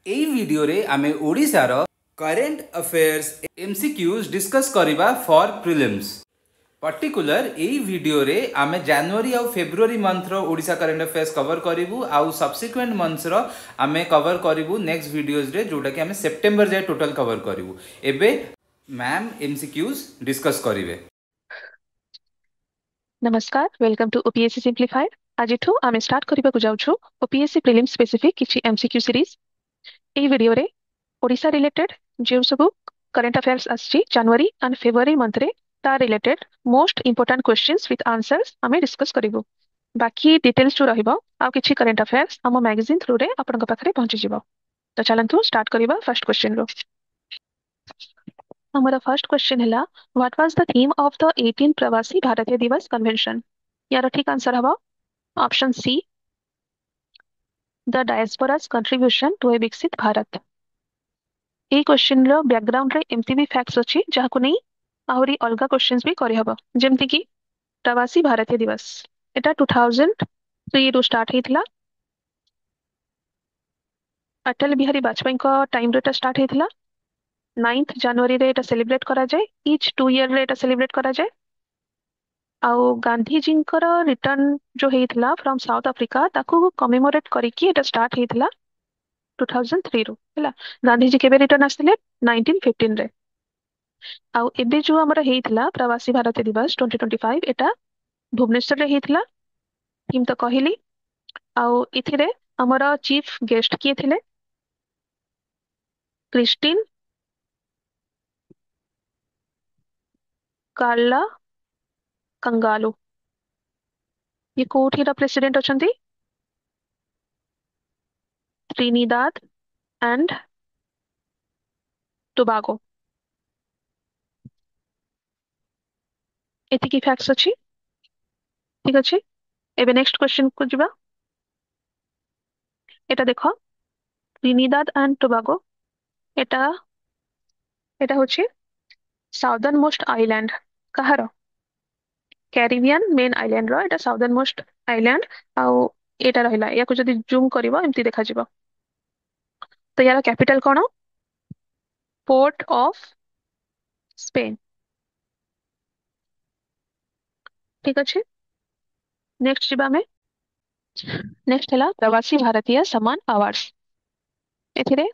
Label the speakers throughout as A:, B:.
A: एई video रे आमे ओडिशार करेंट अफेयर्स एमसीक्यूज डिस्कस करिबा for prelims. Particular AE video रे आमे जनवरी आ फेब्रुआरी मंथ रो ओडिशा करेंट अफेयर्स कवर करिवु आउ सब्सिक्वेंट मंथ्स रो आमे कवर करिवु नेक्स्ट वीडियोज रे जोटा कि आमे सेप्टेम्बर जाय टोटल कवर करिवु। एबे मैम एमसीक्यूज डिस्कस करिवे।
B: नमस्कार, वेलकम टू ओपीएससी सिंप्लिफाइड। आज आम स्टार्ट करने जाऊँ ओपीएससी प्रिलिम स्पेसिफिक किसी एमसीक्यू सीरीज। এই ভিডিওরে ওড়িশা রিলেটেড যে সব করেন্ট আফেয়ার্স আসছে জানুয়ারি এন্ড ফেব্রুয়ারি মন্থরে তা related most important questions with answers आम डिस्कस करिवु। बाकी डिटेल्स जो रहिबो आ किछि करेंट अफेयर्स आम मैगजीन थ्रू रे आपनका पाखरे पहुंची जिवो। तो चलंतु स्टार्ट करिबा फर्स्ट क्वेश्चन रो। हमारा फर्स्ट क्वेश्चन है what was the theme of the 18 Pravasi Bharatiya Divas convention. यार ठीक आंसर हवा option C the diaspora's contribution to a Viksit Bharat. এই क्वेश्चन रो बैकग्राउंड रे एमती भी फैक्ट्स अछि जाहाको नै आहुरी अलगा क्वेश्चंस भी करि हबो। जेमति कि प्रवासी भारतीय दिवस एटा 2003 रो स्टार्ट हेतिला। अटल बिहारी वाजपेयी को टाइम रे स्टार्ट हेतिला। 9th जनवरी रे एटा सेलिब्रेट करा जाय, ईच 2 ईयर रे एटा सेलिब्रेट करा जाय। आउ गांधी जींकर रिटर्न जो हेतिला फ्रॉम साउथ अफ्रीका ताकू कमेमोरेट करिकी एटा स्टार्ट हेतिला 2003 रो हैला। गांधी जी केबे रिटर्न आस्थिले 1915 रे। आउ एबे जो हमरा हेतिला प्रवासी भारतीय दिवस 2025 एटा भुवनेश्वर रे हेतिला। थीम तो कहिली। आउ इथिरे हमरा चीफ गेस्ट किए थिले क्रिस्टीन कार्ला कंगालो। ये कोठीरा प्रेसिडेंट अछंती त्रिनिदाद एंड टोबागो। एतिकी फैक्ट्स अछि। ठीक अछि, एबे नेक्स्ट क्वेश्चन को जिबा। एटा देखो त्रिनिदाद एंड टोबागो एटा एटा होछि साउदर्न मोस्ट आइलैंड कहारो कैरिबियन मेन आइलैंड रो एटा साउदर्न मोस्ट आइलैंड। आउ एटा रहिला याको जदी जूम करबो एमती देखा जिवो। तो यार capital cone? Port of Spain. ठीक अछि, नेक्स्ट जिबा में नेक्स्ट हला प्रवासी भारतीय सम्मान अवार्ड्स। एथिरे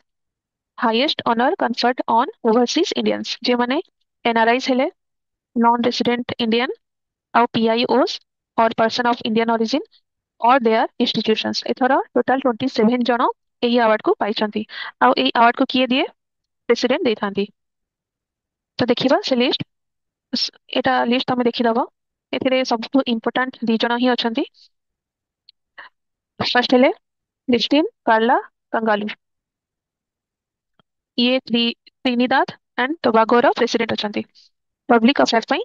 B: highest honour conferred on overseas Indians जे माने एनआरआईस हेले, नॉन रेसिडेंट इंडियन और पीआईओस और पर्सन ऑफ इंडियन ओरिजिन और देयर इंस्टीट्यूशंस। एथरा टोटल 27 जन एही अवार्ड को पाइछंती। आ एही अवार्ड को किए दिए? प्रेसिडेंट देथांती। तो देखिबा से लिस्ट, एटा लिस्ट हमें देखि दबो। एथिरे सबटु इंपोर्टेंट दी जन ही अछंती। फर्स्ट हेले क्रिस्टीन कार्ला कंगालू। ये त्रिनिदाद एंड टोबागो रो प्रेसिडेंट अछंती। पब्लिक अफेयर्स पई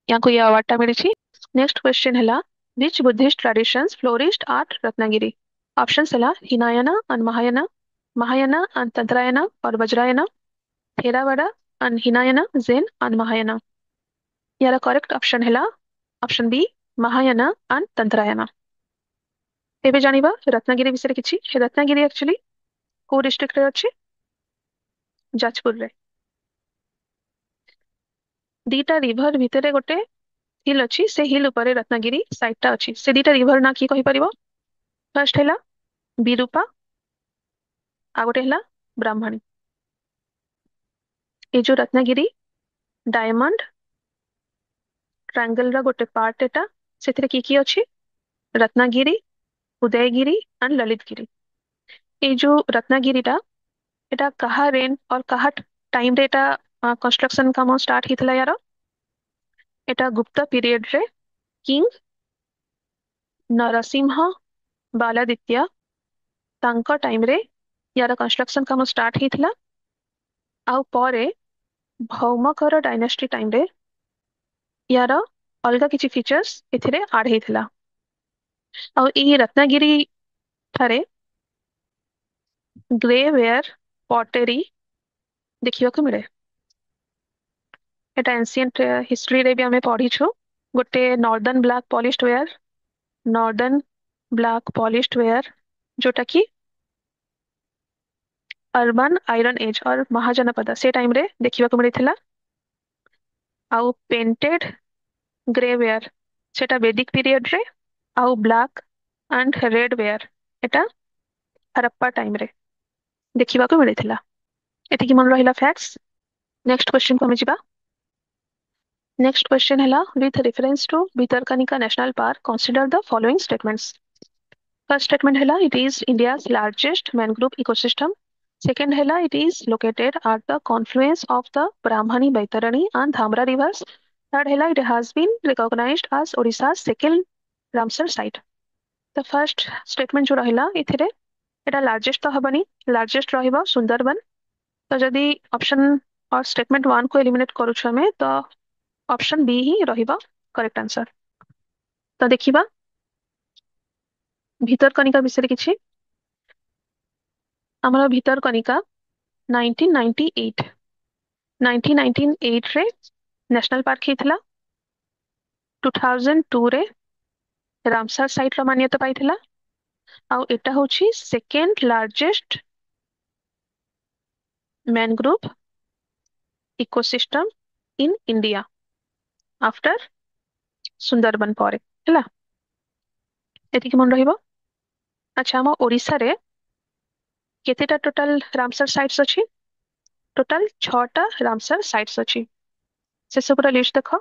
B: यांको ये अवार्ड ता मिलिछि। नेक्स्ट क्वेश्चन है which Buddhist traditions flourished at Ratnagiri. Options है हिनायना एंड महायाना, महायाना एंड तंत्रायना और वज्रायना, थेरावाड़ा एंड हिनायना, जैन एंड महायाना। यार करेक्ट ऑप्शन है option B Mahayana and Tantrayana. एबे जानिबा रत्नागिरी विषय किछि। रत्नागिरी एक्चुअली को डिस्ट्रिक्ट रे अछि? जाजपुर रे। दीटा रिवर भितरे गोटे हिल अछि, से हिल ऊपर रत्नागिरी साइटटा अछि। से दीटा रिवर ना की कहि परिबो? फर्स्ट हैला बिरूपा आ गोटे हैला ब्राह्मणी। ए जो रत्नागिरी डायमंड ट्रायंगल रा गोटे पार्ट एटा, सेथिरे की अछि? रत्नागिरी, उदयगिरी एंड ललितगिरी। ए जो रत्नागिरी टा एटा कहा रेन और कहा टाइम रे एटा कंस्ट्रक्शन काम स्टार्ट हितला यार? एटा गुप्ता पीरियड रे किंग नरसिंह बालादित्य तांका टाइम रे यार कंस्ट्रक्शन काम स्टार्ट हितला। आउ परे भौमकर डायनेस्टी टाइम रे यार अलगा किछि फीचर्स एथिरे ऐड हेथिला। आउ ई रत्नागिरी थारे ग्रे वेयर पॉटरी देखिबा को मिले। एटा एंशिएंट हिस्ट्री रे भी हमें पढ़िछु। गोटे northern black polished where, northern black polished where जोटा कि अर्बन आयरन एज और महाजनपद से टाइम रे देखिबा को मिलिथिला। आउ पेंटेड ग्रे वेयर सेटा वैदिक पीरियड रे। आउ black and red ware Etah Harappa time रे देखिबा को मिलिथिला। एतिकी मन रहिला फैक्ट्स। नेक्स्ट क्वेश्चन को हम जिबा। नेक्स्ट क्वेश्चन हैला with reference to Bhitarkanika national park consider the following statements. First statement हैला it is India's largest mangrove ecosystem. Second हैला it is located at the confluence of the Brahmani Baitarani and Dhamra rivers. Third हैला it has been recognised as Odisha second Ramsar site. The first statement जो रहिला इथिरे एटा largest तो हबनी, largest रहिबो सुंदरबन। तो जदि option और statement 1 को एलिमिनेट करूछु हमें तो ऑप्शन बी ही रहिबो करेक्ट आंसर। तो देखिबा भितरकनिका विषय किछि। हमर भितरकनिका 1998 1998 रे नेशनल पार्क हितला। 2002 रे रामसर साइट रो मान्यता पाइथिला। आउ एटा होछि second largest mangrove ecosystem in India after Sundarban पर हैला। एतिकी मन रहिबो। अच्छा हम ओडिसा रे केतेटा टोटल रामसर साइट्स अछि। टोटल 6टा रामसर साइट्स अछि। से सबरा लिस्ट देखो।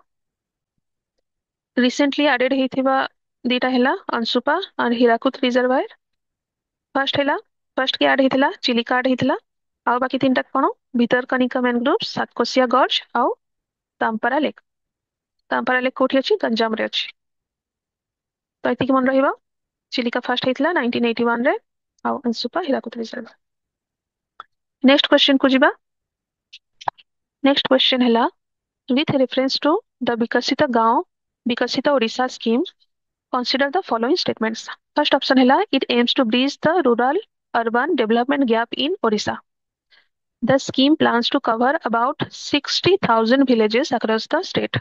B: रिसेंटली एडेड हेथिबा दीटा हैला अंशुपा और हीराकुद रिजर्वायर। फर्स्ट हैला फर्स्ट के ऐड हेथिला चिलिका ऐड हेथिला। आउ बाकी तीनटा कोन भितरकनिका मैंग्रोव सातकोशिया गॉर्ज आउ तांपरा लेक। तांपरा लेक कोठी अछि गंजाम रे अछि। तो एतिकी मन रहिबा। चिलिका फर्स्ट हेथिला 1981 रे आउ Anshupa Hirakud reservoir. Next question को जिबा। नेक्स्ट क्वेश्चन हैला विथ रेफरेंस टू द विकसित गांव विकसित Odisha scheme consider the following statements. First option हैला it aims to bridge the rural urban development gap in Odisha. The scheme plans to cover about 60,000 villages across the state.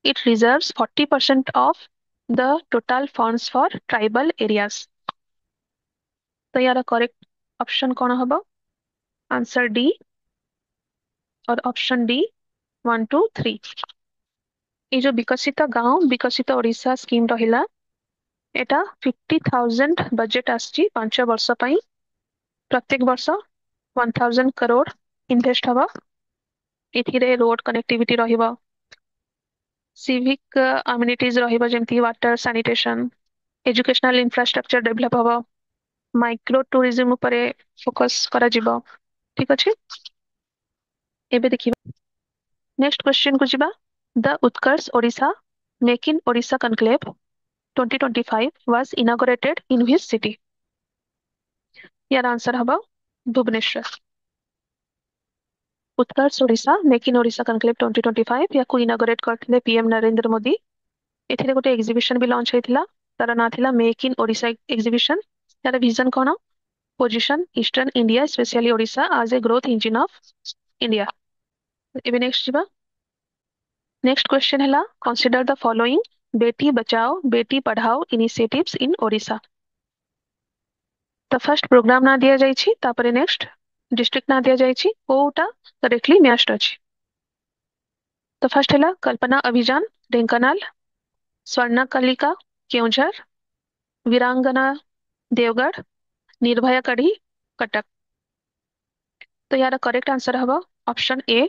B: It reserves 40% of the total funds for tribal areas. तो यार correct option कौन होगा? Answer D और option D 1 2 3। ये जो विकसित गांव विकसित ओडिशा स्कीम रहिला एटा 50,000 बजेट आछि 5 वर्ष पई। प्रत्येक वर्ष 1000 करोड़ इन्वेस्ट हवा। एथिरे रोड कनेक्टिविटी रहिबो, सिविक अम्युनिटीज रहिबो जेमति water sanitation, educational infrastructure develop हवा, माइक्रो टूरिज्म उपरे फोकस करा जिवो। ठीक अछि। एबे देखिबा नेक्स्ट क्वेश्चन को जिबा। The Utkarsh Odisha make in Odisha conclave 2025 was inaugurated in which city? यार आंसर हवा Bhubaneswar. Utkarsh Odisha make in Odisha conclave 2025 या को इनागोरेट करथिले पीएम नरेंद्र मोदी। एथिरे गोटे एग्जीबिशन भी लॉन्च हेतिला, तार ना थिला मेक इन ओडिशा एग्जीबिशन। यार विजन कोन? Position eastern India specially Odisha as a growth engine of India. एबे नेक्स्ट जिबा। नेक्स्ट क्वेश्चन हैला consider the following Beti Bachao Beti Padhao initiatives इन ओडिशा। तो फर्स्ट प्रोग्राम ना दिया जाइछि, तापरे नेक्स्ट डिस्ट्रिक्ट ना दिया जाइछि, कोटा करेक्टली मैच्ड अछि। तो फर्स्ट हैला कल्पना अभियान ढेंकानाल, स्वर्ण कलिका केउंझर, वीरांगना देवगढ़, निर्भया कढ़ी कटक। तो यार करेक्ट आंसर हवा ऑप्शन ए,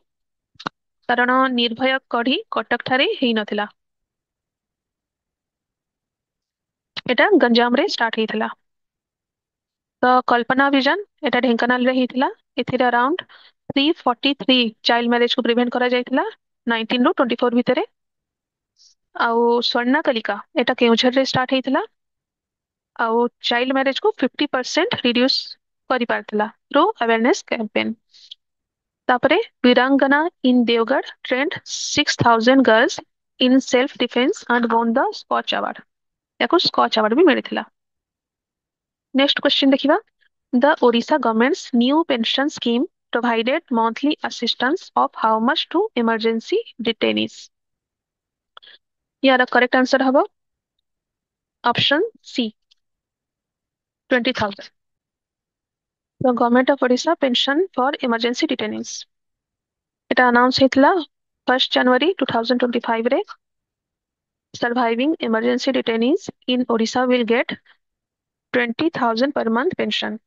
B: कारण निर्भया कढ़ी कटक ठारे हेई नथिला, एटा गंजाम रे स्टार्ट हेइथिला। तो कल्पना अभियान एटा ढेंकानाल रे हेइथिला। एथिरे अराउंड 343 चाइल्ड मैरिज को प्रिवेंट करा जाइथिला 19 ରୁ 24 भितरे। आउ स्वर्ण कलिका एटा केउझर रे स्टार्ट हेइथिला। आउ चाइल्ड मैरिज को 50% रिड्यूस करि पारथिला थ्रू अवेयरनेस कैंपेन। तापरे Veerangana in Deogarh trained 6000 girls in self defence and won the Skoch award. याको स्कॉच अवार्ड भी मिलिथिला। नेक्स्ट क्वेश्चन देखिबा। The Odisha government's new pension scheme provided monthly assistance of how much to emergency detainees? यार correct answer हबो option C 20,000। तो government of Odisha pension for emergency detainees এটা announce ହେଇଥିଲା 1 January 2025 रे surviving emergency detainees in Odisha will get 20,000 per month pension.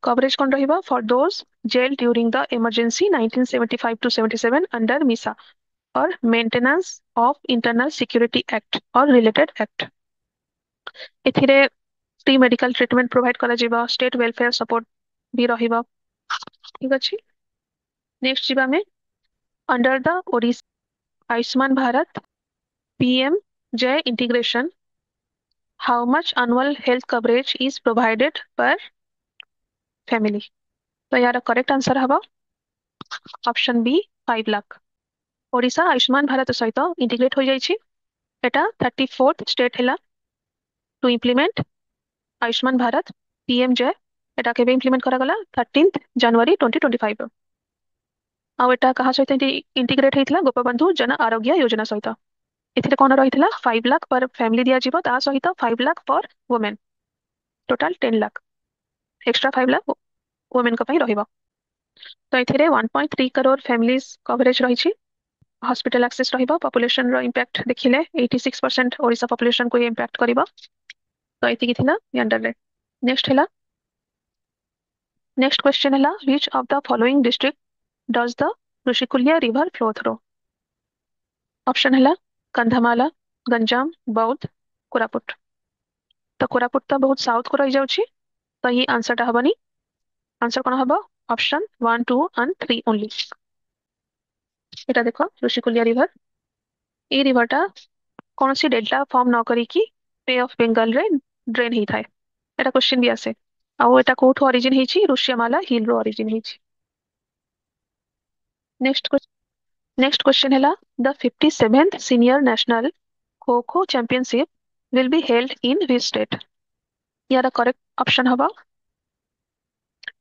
B: Coverage कौन रहिबा for those jailed during the emergency 1975 to 77 under MISA or Maintenance of Internal Security Act or related act. ଏଥିରେ free medical treatment provide କରାଯିବ state welfare support भी ରହିବ ठीक ଅଛି next ଯିବା ଆମେ under the Odisha Ayushman Bharat PM Jay integration how much annual health coverage is provided per family तो यार करेक्ट आंसर हवा ऑप्शन बी 5 लाख ओडिशा आयुष्मान भारत सहित इंटीग्रेट हो जाइछि एटा 34th स्टेट हैला टू इम्प्लीमेंट आयुष्मान भारत पीएमजे एटा केबे इम्प्लीमेंट करा गला 13th January 2025 आ एटा कहा सहित इंटीग्रेट हेतिला गोपबंधु जन आरोग्य योजना सहित एथिरे कोन रहितला 5 लाख पर फैमिली दिया जीवो ता सहित 5 lakh for women total 10 lakh extra 5 lakh women का पई रहिबो तो एथिरे 1.3 करोड़ फैमिलीज कवरेज रहिछि हॉस्पिटल एक्सेस रहिबो पॉपुलेशन रो इंपैक्ट देखिले 86% ओडिशा पॉपुलेशन को इंपैक्ट करिबो तो एतिकी थिला अंडर रे नेक्स्ट हैला नेक्स्ट क्वेश्चन हैला which of the following district does the Rushikulya river flow through option हैला कंधमाला गंजाम बौद्ध कोरापुट तो कोरापुट तो बहुत साउथ को रही जाउछि तो ये आंसर टा हबनी आंसर कोन हबो ऑप्शन 1 2 एंड 3 ओनली एटा देखो ऋषिकुल्य रिवर ए रिवर टा कौन सी डेल्टा फॉर्म न करी की पे ऑफ बेंगल रे ड्रेन ही थाए एटा क्वेश्चन भी आसे आउ एटा कोठो ओरिजिन हेछि ऋष्यमाला हिल रो ओरिजिन हेछि नेक्स्ट क्वेश्चन हैला the 57th senior national kho kho championship will be held in which state यार करेक्ट ऑप्शन हबा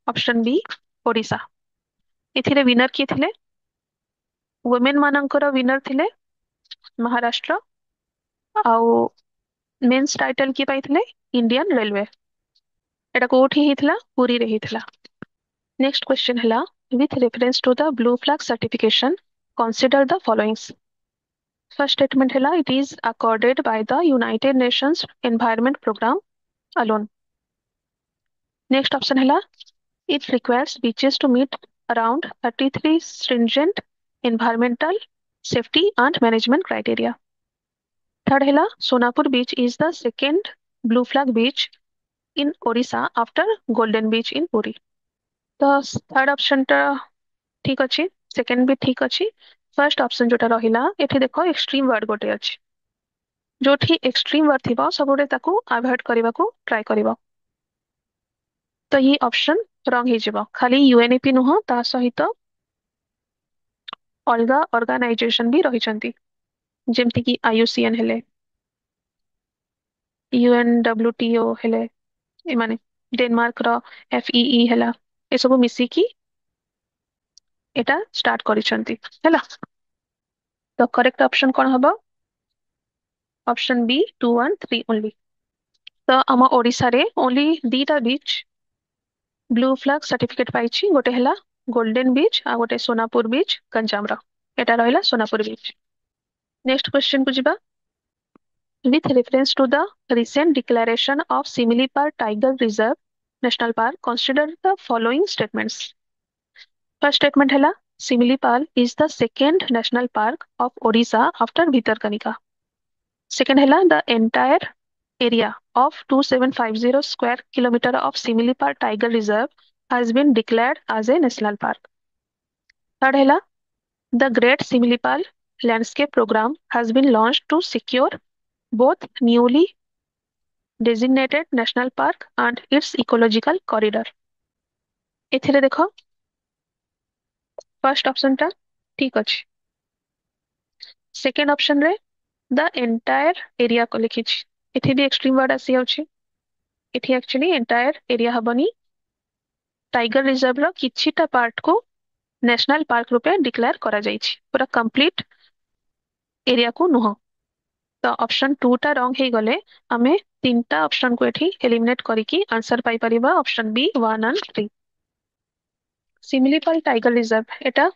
B: ऑप्शन बी ओडिशा एथिरे विनर किए थिले वुमेन मानकर विनर थिले महाराष्ट्र आउ मेंस टाइटल किए पाइथिले इंडियन रेलवे एटा कोठी हेतिला पुरी रे हेतिला नेक्स्ट क्वेश्चन हैला with reference to the blue flag certification consider the followings first statement हैला it is accorded by the United Nations Environment Program alone next option हैला it requires beaches to meet around 33 stringent environmental safety and management criteria third हैला Sonapur beach is the second blue flag beach in Odisha after Golden Beach in Puri तो third option टा ठीक अछि second भी ठीक अछि first option जोटा रहिला एठी देखो एक्सट्रीम वर्ड गोटे अछि जोठी एक्सट्रीम वर्ड थिबो सबुरे ताकू अवॉइड करबा को ट्राई करबो तो ये ऑप्शन रॉन्ग हे जिवो खाली यूएनईपी नुह ता सहित अलगा ऑर्गेनाइजेशन भी रहिचंती जेमति कि आईयूसीएन हेले यूएनडब्ल्यूटीओ हेले ए माने डेनमार्क रो एफईई हेला ए सब मिसी की एटा स्टार्ट करिसंती हैला तो करेक्ट ऑप्शन कोन हबो ऑप्शन बी 2 1 3 ओनली तो आम ओडिसा रे ओनली दीटा बीच ब्लू फ्लैग सर्टिफिकेट पाइछि गोटे हैला गोल्डन बीच आ गोटे सोनापुर बीच गंजाम रो एटा रहला सोनापुर बीच नेक्स्ट क्वेश्चन को जिबा with reference to the recent declaration of Similipal Tiger Reserve National Park consider the following statements first statement हैला Similipal is the second national park of Odisha after Bhitarkanika second हैला the entire area of 2750 square kilometer of Similipal Tiger Reserve has been declared as a national park third हैला the Great Similipal Landscape Program has been launched to secure both newly designated national park and its ecological corridor एथिरे देखो first option टा ठीक अछि second option रे the entire area को लिखि छी एथि भी एक्सट्रीम वर्ड आसी अछि एथि एक्चुअली एंटायर एरिया हबनी टाइगर रिजर्व रो किछिटा पार्ट को नेशनल पार्क रूपे डिक्लेयर करा जाई छी पूरा कंप्लीट एरिया को नुह तो ऑप्शन 2 टा रॉन्ग हे गले हमें तीनटा ऑप्शन को एठी एलिमिनेट करके आंसर पाई परिबा option B 1 and 3। Similipal tiger reserve एटा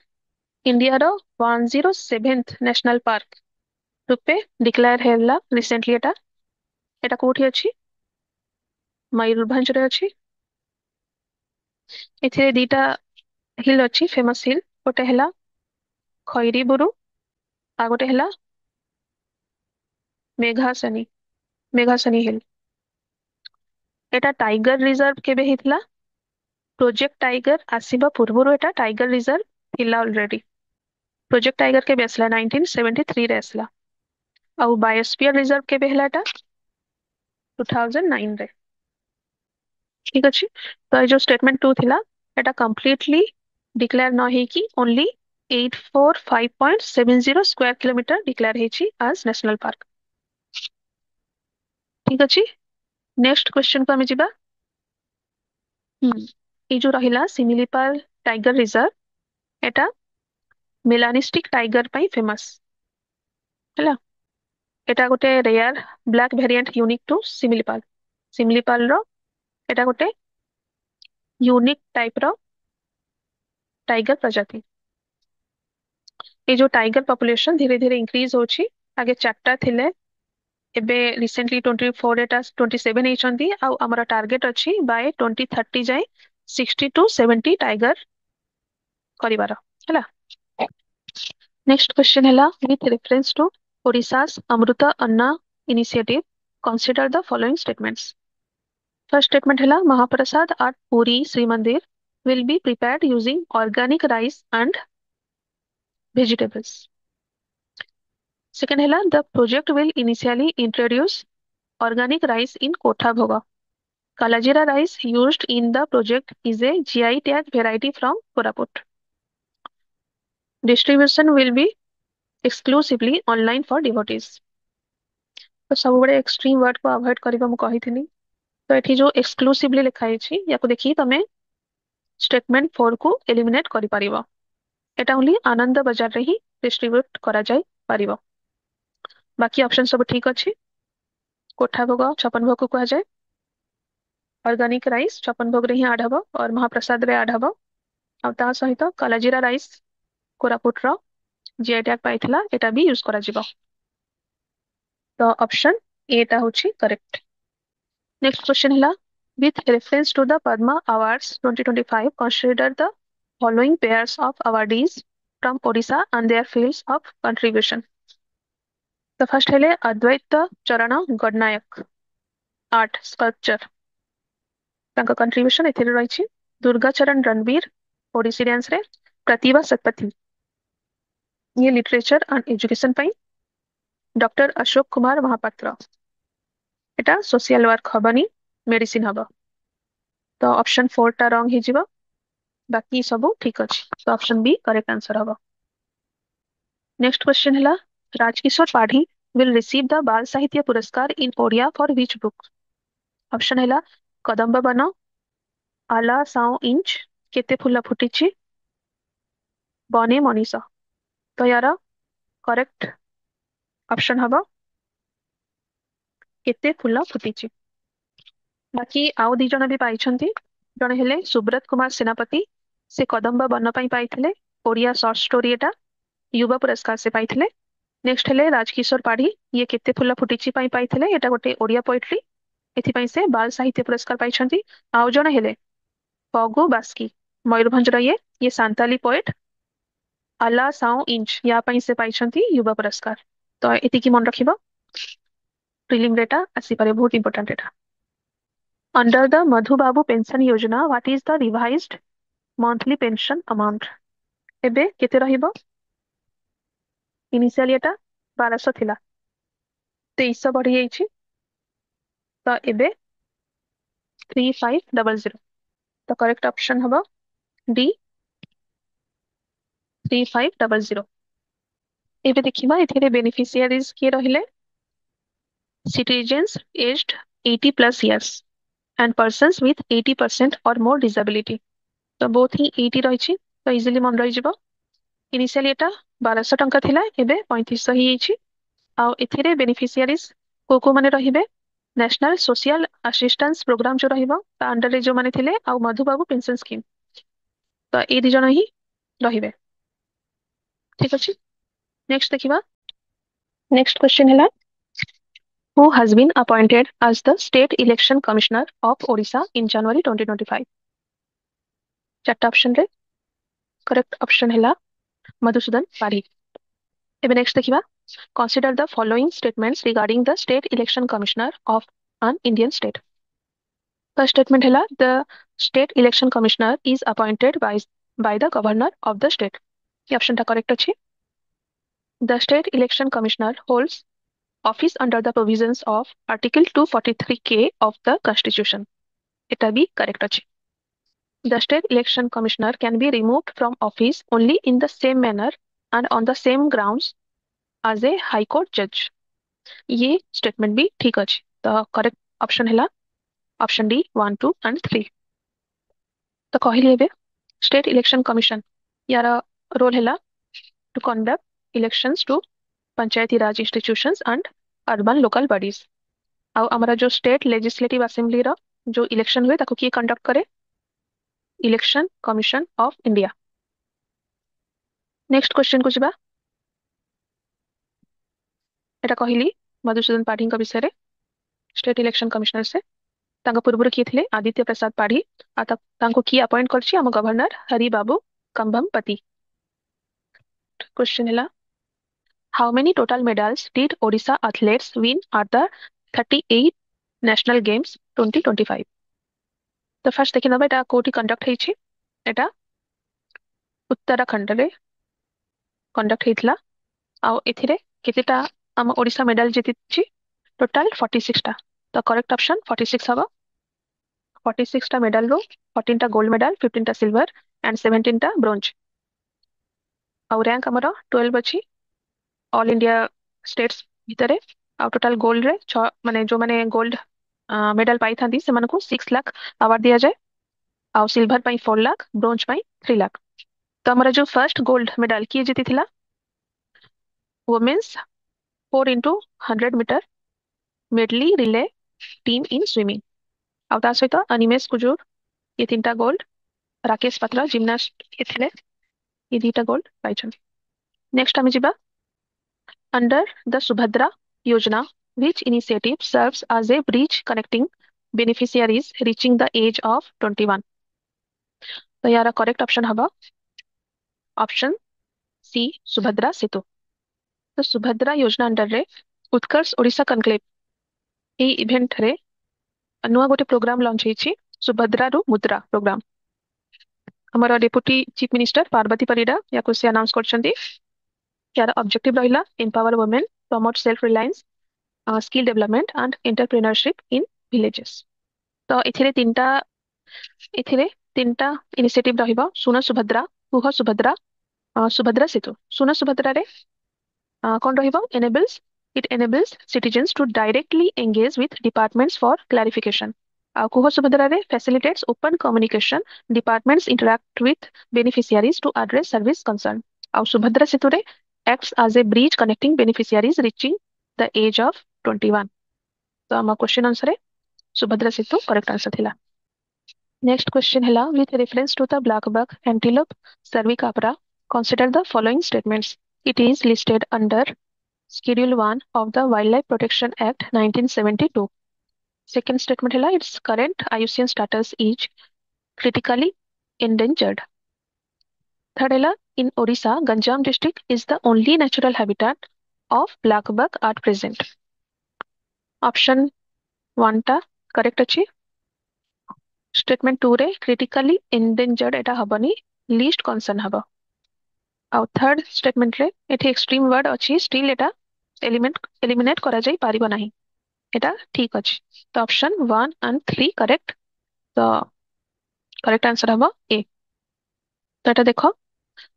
B: इंडिया रो 107th नेशनल पार्क रूपे डिक्लेयर हेला रिसेंटली। एटा एटा कोठी अछि? मयूरभंज रे अछि। एथिरे दीटा हिल अछि फेमस हिल, गोटे हला खैरीबुरु आ गोटे हला मेघासनी मेघासनी हिल। एटा टाइगर रिजर्व केबे हितला? प्रोजेक्ट टाइगर आसीबा पूर्वरु एटा टाइगर रिजर्व थिला ऑलरेडी। प्रोजेक्ट टाइगर केबे आसला? 1973 रे आसला। आउ बायोस्फीयर रिजर्व केबे हला? एटा 2009 रे। ठीक अछि। तो ये जो स्टेटमेंट 2 थिला एटा कंप्लीटली डिक्लेयर न हे कि ओनली 845.70 स्क्वायर किलोमीटर डिक्लेयर हेछि एज नेशनल पार्क। ठीक अछि। नेक्स्ट क्वेश्चन को हमें जिबा। ये जो रहिला सिमिलीपाल टाइगर रिजर्व एटा मेलानिस्टिक टाइगर पई फेमस हैला। एटा गोटे rare black variant unique to Similipal. Similipal रो एटा गोटे यूनिक टाइप रो टाइगर प्रजाति। ये जो टाइगर पॉपुलेशन धीरे धीरे इंक्रीज होछि। आगे चारटा थिले, एबे रिसेंटली 24 एटा 27 हेचंती। आउ हमरा टारगेट अछि बाय 2030 जाय 60 to 70 टाइगर करिवार हैला। नेक्स्ट क्वेश्चन हैला with reference to Odisha's Amrut Anna initiative consider the following statements. First statement हैला Mahaprasad at Puri Sri Mandir will be prepared using organic rice and vegetables. Second हैला the project will initially introduce organic rice in Kotha Bhoga. Kalajira rice used in the project is a GI tag variety from Koraput. Distribution will be exclusively online for devotees. तो सब बड़े extreme word को avoid करिबा मु कहिथिनी। तो एठी जो exclusively लिखा अछि याको देखि तमे स्टेटमेंट 4 को एलिमिनेट करि परिबो। एटा ओनली आनंद बाजार रे ही डिस्ट्रीब्यूट करा जाय परिबो। बाकी ऑप्शन सब ठीक अछि। कोठा भोग 56 भोग को कहा जाय। ऑर्गेनिक राइस 56 भोग रे ही ऐड हबो और महाप्रसाद रे ऐड हबो। आ ता सहित कालाजीरा राइस कोरापुट रो जीआई टैग पाइथिला एटा भी यूज करा जिवो। तो ऑप्शन ए टा होछि करेक्ट। नेक्स्ट क्वेश्चन हला with reference to the Padma Awards 2025 consider the following pairs of awardees from Odisha and their fields of contribution. The first हेले अद्वैत चरण गणनायक आर्ट स्कल्पचर तांका कंट्रीब्यूशन एथिरे रहिछि। दुर्गा चरण रणवीर ओडिसी डांस रे। प्रतिभा सतपथी ये लिटरेचर एंड एजुकेशन पई। डॉक्टर अशोक कुमार महापात्र एटा सोशल वर्क हबनी मेडिसिन हबो। तो ऑप्शन 4 टा रॉन्ग ही जिवो, बाकी सब ठीक अछि। तो ऑप्शन बी करेक्ट आंसर हबो। नेक्स्ट क्वेश्चन हला राजकिशोर पाढ़ी will receive the बाल साहित्य पुरस्कार in Odia for which book? Option हला कदम्ब बन, आला साउ इंच, केते फुला फुटिछि, बने मनीष। तो यार करेक्ट ऑप्शन हबो केते फुला फुटिछि। बाकी आउ दी जण भी पाइछंती। जणे हेले सुब्रत कुमार सेनापति से कदम्ब बन पई पाइथिले ओडिया शॉर्ट स्टोरी एटा युवा पुरस्कार से पाइथिले। नेक्स्ट हेले राजकिशोर पाढ़ी ये केते फुला फुटिछि पई पाइथिले एटा गोटे ओडिया पोएट्री एथि पई से बाल साहित्य पुरस्कार पाइछंती। आउ जण हेले पगु बास्की मयूरभंज रो ये सांताली पोएट आला साउ इंच या पई से पाइछंती युवा पुरस्कार। तो एति की मन रखिबो प्रीलिम डेटा आसी पारे बहुत important data. Under the Madhu Babu pension Yojana what is the revised monthly pension amount? एबे केते रहिबो? इनिशियली एटा 1200 थिला 2300 बढ़ी जाइछि। तो एबे 3500। तो करेक्ट ऑप्शन हबो डी 3500। एबे देखिबा एथिरे बेनिफिशियरीज के रहिले citizens aged 80 plus years and persons with 80% or more disability. तो बोथ ही 80 रहिछि। तो इजीली मन रहि जिवो। इनिशियली एटा 1200 टंका थिला एबे 3500 ही जाइछि। आ एथिरे बेनिफिशियरीज को माने रहिबे नेशनल सोशल असिस्टेंस प्रोग्राम जो रहिबो ता अंडर रे जो माने थिले आ मधुबाबू पेंशन स्कीम तो ए दी जण ही रहिबे। ठीक अछि। नेक्स्ट देखिबा। नेक्स्ट क्वेश्चन हैला who has been appointed as the state election commissioner of Odisha in January 2025। चारटा option रे करेक्ट ऑप्शन हैला मधुसूदन पाढ़ी। एबे नेक्स्ट देखिबा। consider the following statements regarding the state election commissioner of an Indian state। First statement हैला the state election commissioner is appointed by the governor of the state। ये option टा correct अछि। the state election commissioner holds office under the provisions of article 243k of the constitution। এটা भी correct अछि। the state election commissioner can be removed from office only in the same manner and on the same grounds as a high court judge। ये statement भी ठीक अछि। तो correct option हैला option D 1 2 and 3। तो कहली एबे स्टेट इलेक्शन कमिशन यार रोल हैला to conduct elections to Panchayati Raj institutions and urban local bodies. आ हमारा जो स्टेट लेजिस्लेटिव असेंबली रो जो इलेक्शन हुए ताको किए कंडक्ट करे election commission of India. Next question को जिबा। एटा कहली मधुसूदन पाढ़ी विषय रे स्टेट इलेक्शन कमिश्नर से तांको पूर्व किए थिले आदित्य प्रसाद पाढ़ी आ तांको की अपॉइंट करछि हम गवर्नर हरि बाबू कंभमपति। क्वेश्चन हैला how many total medals did Odisha athletes win at the 38 national games 2025। तो फर्स्ट देखि नबे एटा कोठी कंडक्ट हेछि एटा उत्तराखंड रे कंडक्ट हेतला आ एथिरे केतेटा हम ओडिसा मेडल जितिछि टोटल 46 टा। तो करेक्ट ऑप्शन 46 हबा। 46 टा मेडल रो 14 टा गोल्ड मेडल 15 टा सिल्वर एंड 17 टा ब्रोंज। आ रैंक हमर 12 अछि ऑल इंडिया स्टेट्स भितरे। आ टोटल गोल्ड रे माने जो माने गोल्ड मेडल पाई थांदी से मानको 6 लाख अवार्ड दिया जाए आ सिल्वर पाई 4 लाख ब्रोंज पाई 3 लाख। तो हमारा जो फर्स्ट गोल्ड मेडल किए जीती थिला women's 4 into 100 metre medley relay team in swimming. आ ता सहित अनिमेश कुजूर ये 3टा गोल्ड राकेश पात्रा जिम्नास्ट एथिले ये 2टा गोल्ड पाइछन। नेक्स्ट हम जिबा अंडर द सुभद्रा योजना which initiative serves as a bridge connecting beneficiaries reaching the age of 21। तो यार करेक्ट ऑप्शन हबा ऑप्शन सी सुभद्रा सेतु। तो सुभद्रा योजना अंडर रे उत्कर्ष ओडिशा कनक्लेव ए इवेंट रे नुआ गोटे प्रोग्राम लॉन्च हेछि सुभद्रा रु मुद्रा प्रोग्राम। हमारा deputy chief minister Parvati Parida याको से अनाउंस करछंती। यार ऑब्जेक्टिव रहिला empower women promote self reliance skill development and entrepreneurship in villages. तो एथिरे तीनटा इनिशिएटिव रहिबा सुन सुभद्रा कुह सुभद्रा सुभद्रा सेतु। सुन सुभद्रा रे कोन रहिबा it enables citizens to directly engage with departments for clarification। कुह सुभद्रा रे facilitates open communication departments interact with beneficiaries to address service concern। Subhadra सेतु रे acts as a bridge connecting beneficiaries reaching the age of 21। तो हम question answer है सुभद्रा सेतु correct answer थिला। Next question हैला with reference to the black buck antelope cervicapra consider the following statements। it is listed under Schedule 1 of the Wildlife Protection Act 1972। Second statement हैला its current IUCN status is critically endangered। Third हैला in Odisha Ganjam district is the only natural habitat of black buck at present। Option 1 टा correct अछि। Statement 2 रे critically endangered एटा हबनी least concern हबो। आ third statement रे एठी extreme word अछि still एटा eliminate करा जाई पारिबो नाही एटा ठीक अछि। तो ऑप्शन 1 एंड 3 करेक्ट। तो करेक्ट आंसर हबो ए। तो एटा देखो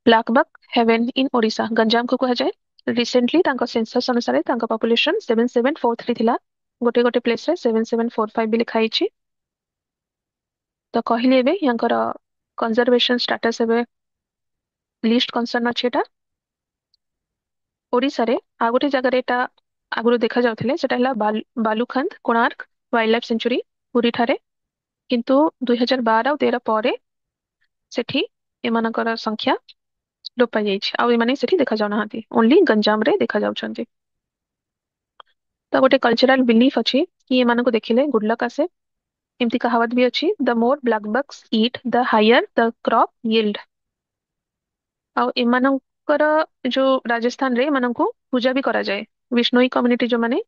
B: black buck haven in Odisha Ganjam को कहा जाए रिसेंटली तांको सेंसस अनुसार तांको पॉपुलेशन 7743 थिला गोटे गोटे प्लेस रे 7745 भी लिखाई छी। तो कहली एबे यांकर कंजर्वेशन स्टेटस एबे लिस्ट कंसर्न अछि एटा ओडिसा रे आ गोटे जगह रे एटा आगुरु देखा जाउथिले सेटा हला Balukhand Konark wild life sanctuary Puri ठारे, किंतु 2012 और 13 ପରେ सेठी एमानकर संख्या लोप पाई जाइछि आ एमाने सेठी देखा जाउ नाहांती, ओनली गंजाम रे देखा जाउछंती। तो गोटे कल्चरल बिलीफ अछि कि एमानकु देखिले गुड लक आसे। एमती कहावत भी अछि, the more black bucks eat the higher the crop yield. आ एमानकर जो राजस्थान रे एमानकु पूजा भी करा जाए, विष्णुई कम्युनिटी जो माने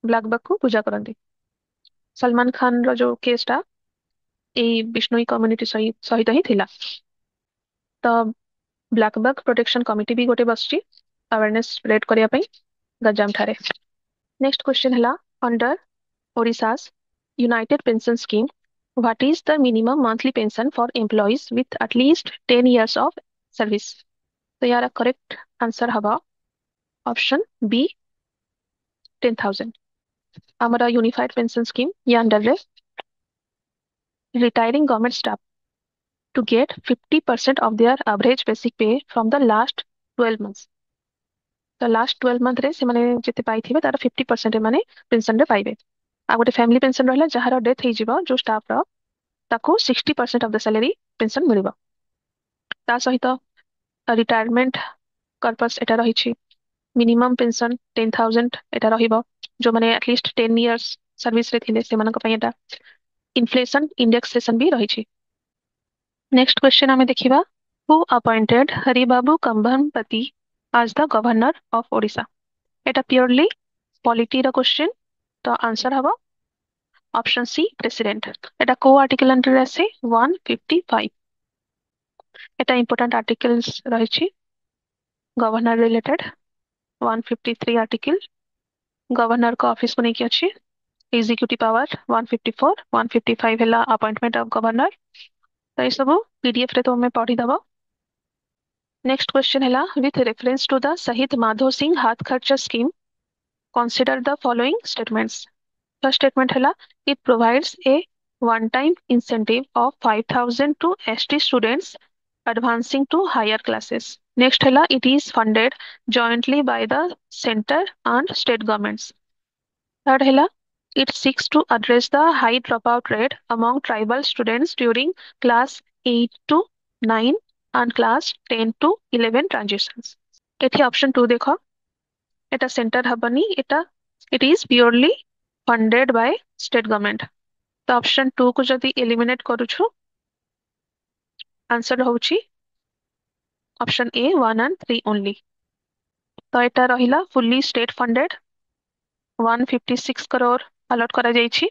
B: ब्लैक बक को पूजा करंती। सलमान खान रो जो केस टा ए विष्णुई कम्युनिटी सहित ही थिला। तो ब्लैक बक प्रोटेक्शन कमिटी भी गोटे बसची अवेयरनेस स्प्रेड करिया पई गंजाम ठारे। नेक्स्ट क्वेश्चन हला, under Odisha's United pension scheme what is the minimum monthly pension for employees with at least 10 years of service. तो यार करेक्ट आंसर हवा ऑप्शन बी 10,000। हमारा यूनिफाइड पेंशन स्कीम या अंडर रे retiring government staff to get 50% of their average basic pay from the last 12 months। तो last 12 month रे से माने जेते पाइथिबे तार 50% माने पेंशन रे पाइबे। आ गोटे फैमिली पेंशन रहला जहार डेथ हे जिवो जो स्टाफ रो ताको 60% ऑफ द सैलरी पेंशन मिलिबो। ता सहित रिटायरमेंट पर्पस एटा रहिछि, मिनिमम पेंशन 10,000 एटा रहिबो, जो माने एटलीस्ट 10 years सर्विस रे थिले से मानक पय एटा इन्फ्लेशन इंडेक्सेशन भी रहिछि। नेक्स्ट क्वेश्चन हमें देखिबा, who appointed Haribabu Kambhampati as the governor of Odisha। एटा प्योरली पॉलिटी रा क्वेश्चन, तो आंसर हवा ऑप्शन सी प्रेसिडेंट। एटा को आर्टिकल अंडर आसे 155। एटा इंपोर्टेंट आर्टिकल्स रहिछि गवर्नर रिलेटेड। 153 आर्टिकल गवर्नर को ऑफिस को नेकी अछि। एग्जीक्यूटिव पावर 154, 155 हैला अपॉइंटमेंट ऑफ गवर्नर। तो ये सब पीडीएफ रे तो हमें पढ़ी दबो। नेक्स्ट क्वेश्चन हैला, विथ रेफरेंस टू द शहीद माधो सिंह हाथ खर्चा scheme consider the following statements। First statement हैला, it provides a one time incentive of 5,000 to ST students advancing to higher classes। Next हैला, it is funded jointly by the center and state governments। Third हैला, it seeks to address the high dropout rate among tribal students during class 8 to 9 and class 10 to 11 transitions। एठी option 2 देखो, एटा centre हबनी, एटा it is purely funded by state government. तो option 2 को जदी eliminate करूछु, आंसर होउची ऑप्शन ए 1 and 3 ओनली। तो एटा रहिला fully state funded 156 crore allot करा जाइछि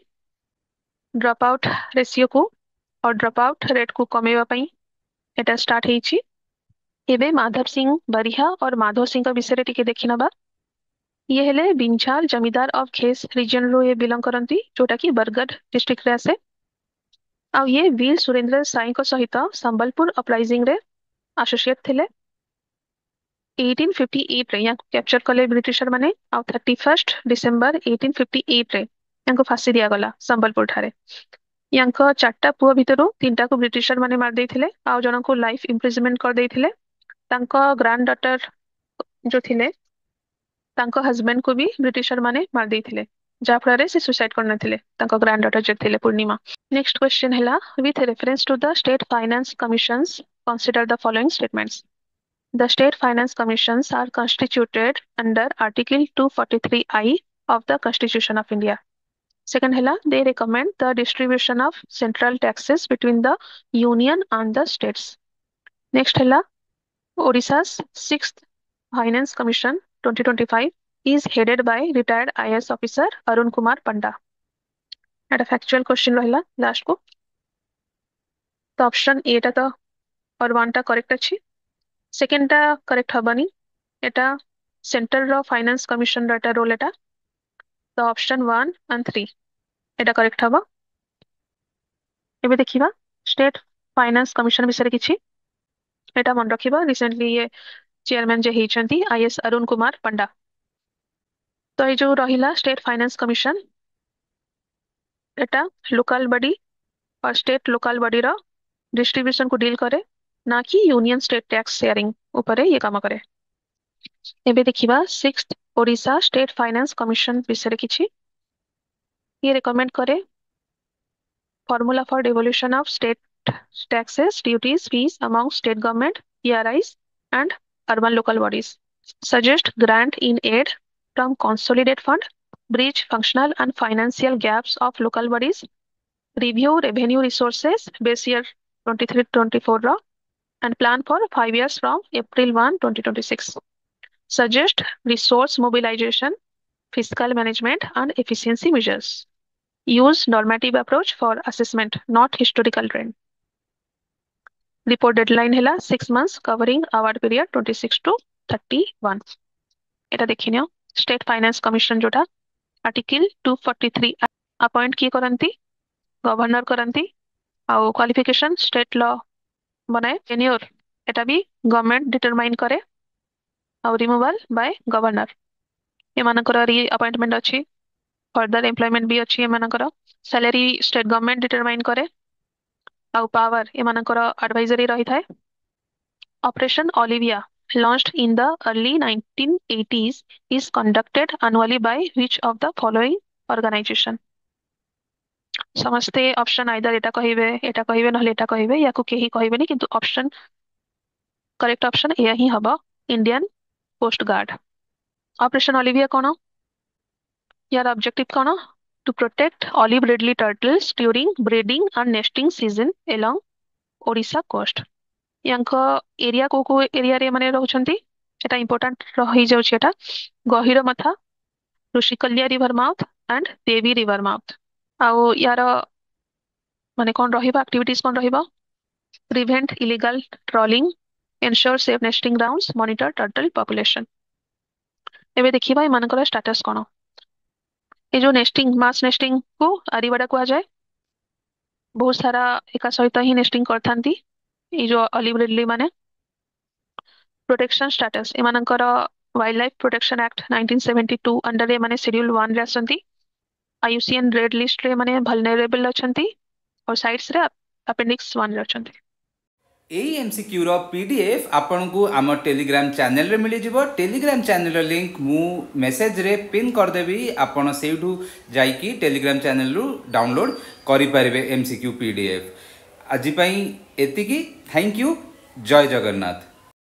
B: ड्रॉप आउट रेशियो को और ड्रॉप आउट रेट को कमेवा पई एटा स्टार्ट हेछि। एबे माधव सिंह बरिहा और माधव सिंह का विषय रे टिके देखि नबा। ये हेले बिंझाल जमीदार ऑफ खेस रीजन रो ये बिलोंग करंती, जोटा की बरगढ़ डिस्ट्रिक्ट रे आसे। आ ये वीर सुरेंद्र साई को सहित संबलपुर अपराइजिंग रे एसोसिएट थिले। 1858 रे याको कैप्चर कले ब्रिटिशर माने आ 31 डिसेंबर 1858 रे याको फांसी दिया गला संबलपुर ठारे। याको चारटा पुओ भितरु तीनटा को ब्रिटिशर माने मार देइथिले आ जणन को लाइफ इम्प्रिजनमेंट कर देइथिले। तांको ग्रैंड डॉटर जो थिले तांको हस्बैंड को भी ब्रिटिशर माने मार देइथिले, जा फଳରେ से सुसाइड करना थिले तांको ग्रैंड डॉटर जे थिले पूर्णिमा। नेक्स्ट क्वेश्चन हैला, with reference to the state finance commissions consider the following statements. The state finance commissions are constituted under Article 243I of the Constitution of India। Second हैला, they recommend the distribution of central taxes between the union and the states। Next हैला, Odisha's 6th Finance Commission 2025 is headed by retired IAS officer Arun Kumar Panda। Etah factual question रहला last को। तो option A टा तो और 1 टा correct अछि, second टा करेक्ट हबनी। एटा सेंटर रो फाइनेंस कमिशन डाटा रोल एटा। तो ऑप्शन 1 and 3 एटा करेक्ट हबो। एबे देखिबा स्टेट फाइनेंस कमिशन विषय किछि एटा मन रखिबा। रिसेंटली ये चेयरमैन जे हेचंती आईएएस अरुण कुमार पंडा। तो ये जो रहिला स्टेट फाइनेंस कमिशन, एटा लोकल बॉडी और स्टेट लोकल बॉडी रो डिस्ट्रीब्यूशन को डील करे, ना कि यूनियन स्टेट टैक्स शेयरिंग ऊपर ये काम करे। एबे देखिबा 6th Odisha state finance commission विषय किछि ये रिकमेंड करे formula for devolution of state taxes, duties, fees among state government, ERIs, and urban local bodies. Suggest grant in aid from consolidated fund, bridge functional and financial gaps of local bodies, review revenue resources base year 23-24 raw, and plan for 5 years from April 1, 2026. Suggest resource mobilization, fiscal management, and efficiency measures. Use normative approach for assessment, not historical trend. Report deadline है 6 months covering award period 26 to 31. এটা देखी neo state finance commission जोटा article 243 appoint किए करंती governor करंती आउ qualification state law बनाए tenure एटा भी government determine करे आउ रिमूवल बाय गवर्नर एमानकर री अपॉइंटमेंट अछि फर्दर एम्प्लॉयमेंट भी अछि एमानकर सैलरी स्टेट गवर्नमेंट डिटरमाइन करे आउ पावर एमानकर एडवाइजरी रही थाए operation Olivia launched in the early 1980s is conducted annually by which of the following organization समस्ते ऑप्शन आइदर एटा कहिबे नहले एटा कहिबे याकु केही कहिबेनी किंतु ऑप्शन करेक्ट ऑप्शन ए ही हबो Indian coast guard operation Olivia कोन यार ऑब्जेक्टिव कोन to protect olive ridley turtles during breeding and nesting season along Odisha coast यांको एरिया को एरिया रे माने रहउछंती एटा इंपोर्टेंट रही जाउछ एटा गहिर मथा Rushikulya river mouth and Devi river mouth आउ यार माने कोन रहिबा एक्टिविटीज कोन रहिबा prevent illegal trawling ensure safe nesting grounds monitor turtle population एबे देखिबा ए मानकर स्टेटस कोन ए जो नेस्टिंग मास नेस्टिंग को आरिवाडा को जाय बहुत सारा एका सहित ही नेस्टिंग करथांती ए जो ऑलिव रिडली माने प्रोटेक्शन स्टेटस एमानकर wild life protection act 1972 under ए माने शेड्यूल 1 रे असंती आईयूसीएन रेड लिस्ट रे माने वल्नरेबल अछंती और साइट्स रे अपेंडिक्स 1 रे अछंती
A: एई एमसीक्यू रो पीडीएफ आपन को आम टेलीग्राम चैनल रे मिली जिवो टेलीग्राम चैनल रो लिंक मु मेसेज रे पिन कर देबी आपन सेठू जाईकी टेलीग्राम चैनल रु डाउनलोड करि परिबे एमसीक्यू पीडीएफ आजि पई एतिकी थैंक यू जय जगन्नाथ।